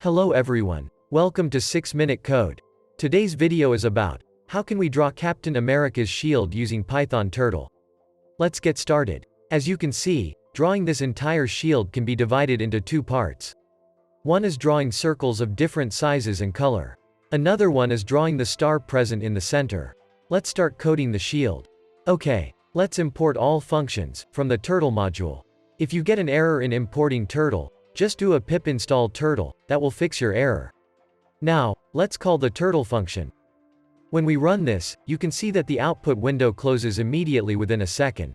Hello everyone. Welcome to 6-Minute Code. Today's video is about how can we draw Captain America's shield using Python Turtle. Let's get started. As you can see, drawing this entire shield can be divided into two parts. One is drawing circles of different sizes and color. Another one is drawing the star present in the center. Let's start coding the shield. Okay, let's import all functions from the Turtle module. If you get an error in importing Turtle, just do a pip install turtle, that will fix your error. Now, let's call the turtle function. When we run this, you can see that the output window closes immediately within a second.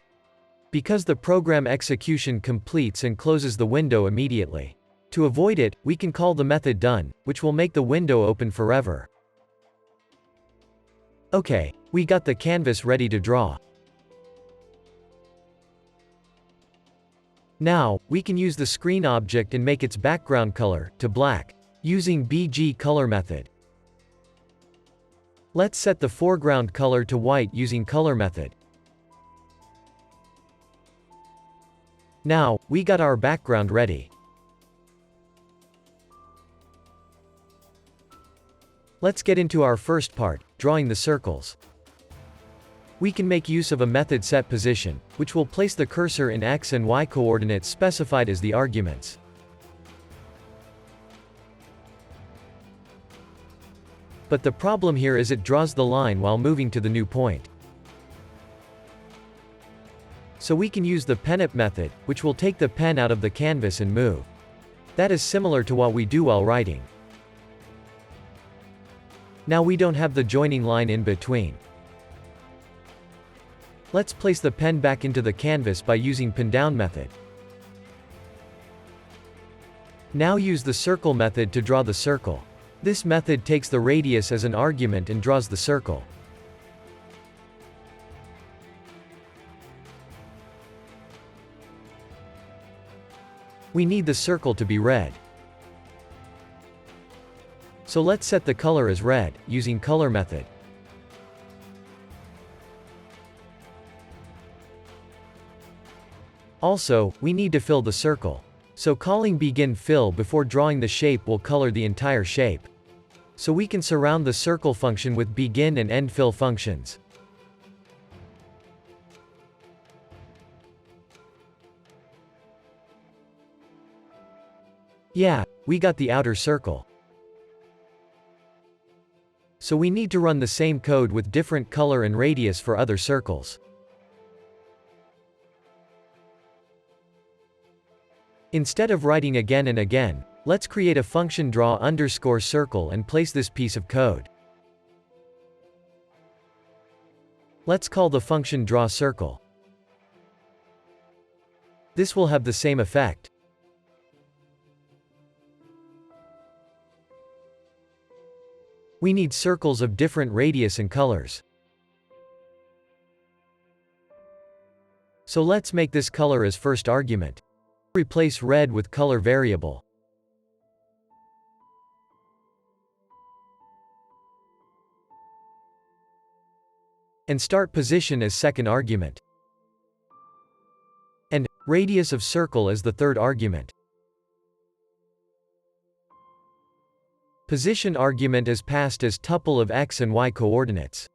Because the program execution completes and closes the window immediately. To avoid it, we can call the method done, which will make the window open forever. Okay, we got the canvas ready to draw. Now, we can use the screen object and make its background color to black, using bgColor method. Let's set the foreground color to white using color method. Now, we got our background ready. Let's get into our first part, drawing the circles. We can make use of a method setPosition, which will place the cursor in x and y coordinates specified as the arguments. But the problem here is it draws the line while moving to the new point. So we can use the penUp method, which will take the pen out of the canvas and move. That is similar to what we do while writing. Now we don't have the joining line in between. Let's place the pen back into the canvas by using pinDown method. Now use the circle method to draw the circle. This method takes the radius as an argument and draws the circle. We need the circle to be red. So let's set the color as red, using color method. Also, we need to fill the circle. So calling begin_fill before drawing the shape will color the entire shape. So we can surround the circle function with begin and end fill functions. Yeah, we got the outer circle. So we need to run the same code with different color and radius for other circles. Instead of writing again and again, let's create a function draw_circle and place this piece of code. Let's call the function drawCircle. This will have the same effect. We need circles of different radius and colors. So let's make this color as first argument. Replace red with color variable. And start position as second argument. And radius of circle as the third argument. Position argument is passed as tuple of x and y coordinates.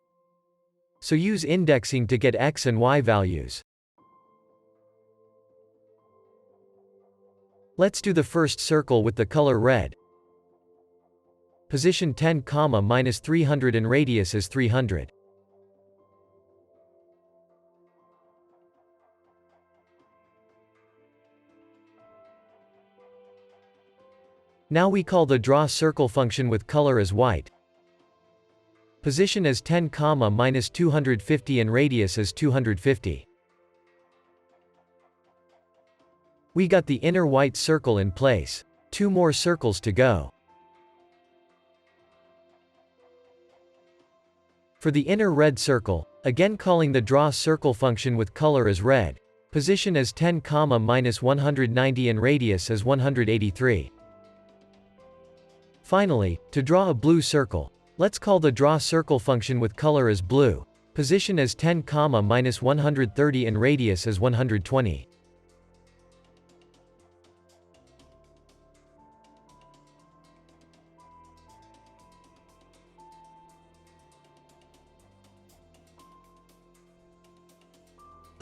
So use indexing to get x and y values. Let's do the first circle with the color red. Position 10, -300 and radius is 300. Now we call the drawCircle function with color as white. Position as 10, -250 and radius is 250. We got the inner white circle in place. 2 more circles to go. For the inner red circle, again calling the drawCircle function with color as red. Position as 10, -190 and radius is 183. Finally, to draw a blue circle, let's call the drawCircle function with color as blue. Position as 10, -130 and radius is 120.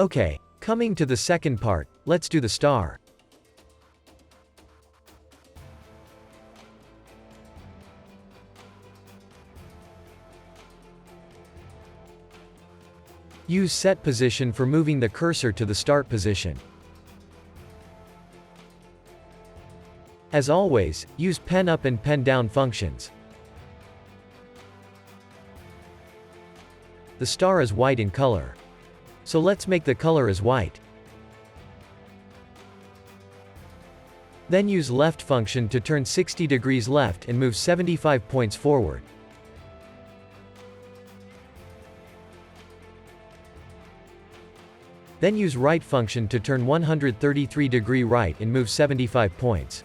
Okay, coming to the second part, let's do the star. Use set position for moving the cursor to the start position. As always, use pen up and pen down functions. The star is white in color. So let's make the color as white. Then use left function to turn 60 degrees left and move 75 points forward. Then use right function to turn 133 degree right and move 75 points.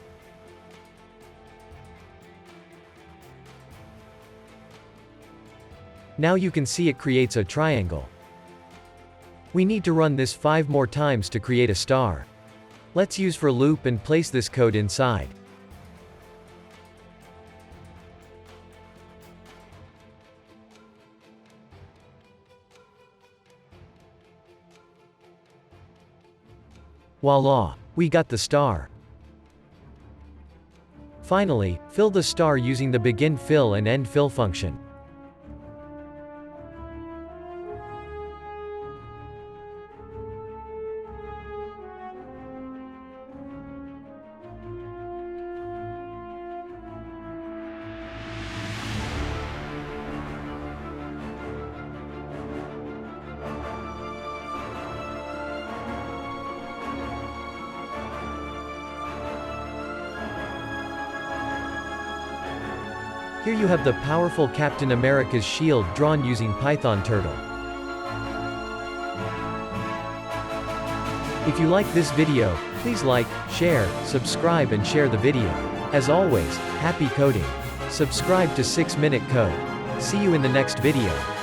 Now you can see it creates a triangle. We need to run this 5 more times to create a star. Let's use for loop and place this code inside. Voila! We got the star. Finally, fill the star using the begin fill and end fill function. Here you have the powerful Captain America's shield drawn using Python Turtle. If you like this video, please like, share, subscribe and share the video. As always, happy coding. Subscribe to 6 Minute Code. See you in the next video.